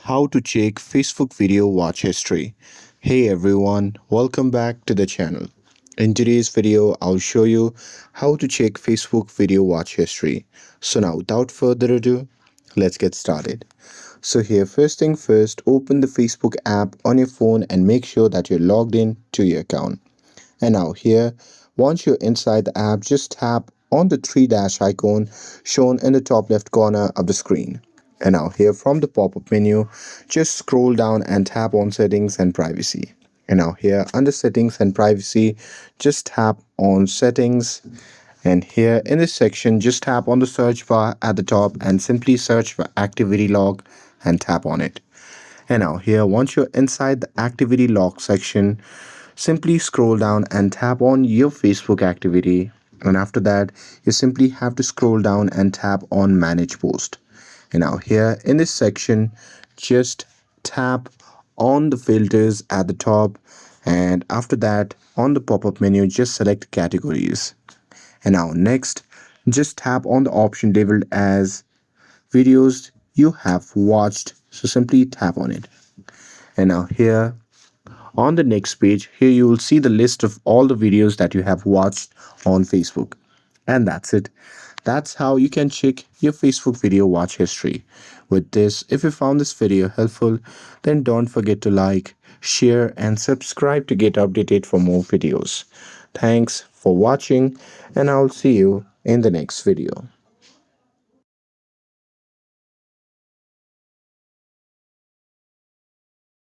How to check Facebook video watch history. Hey everyone, welcome back to the channel. In today's video, I'll show you how to check Facebook video watch history. So now without further ado, let's get started. So here, first thing first, open the Facebook app on your phone and make sure that you're logged in to your account. And now here, once you're inside the app, just tap on the three dash icon shown in the top left corner of the screen. And now here from the pop-up menu, just scroll down and tap on settings and privacy. And now here under settings and privacy, just tap on settings. And here in this section, just tap on the search bar at the top and simply search for activity log and tap on it. And now here, once you're inside the activity log section, simply scroll down and tap on your Facebook activity. And after that, you simply have to scroll down and tap on manage post. And now here in this section, just tap on the filters at the top. And after that, on the pop-up menu, just select categories. And now next, just tap on the option labeled as videos you have watched. So simply tap on it. And now here on the next page, here you will see the list of all the videos that you have watched on Facebook. And that's it. That's how you can check your Facebook video watch history. With this, if you found this video helpful, then don't forget to like, share, and subscribe to get updated for more videos. Thanks for watching, and I'll see you in the next video.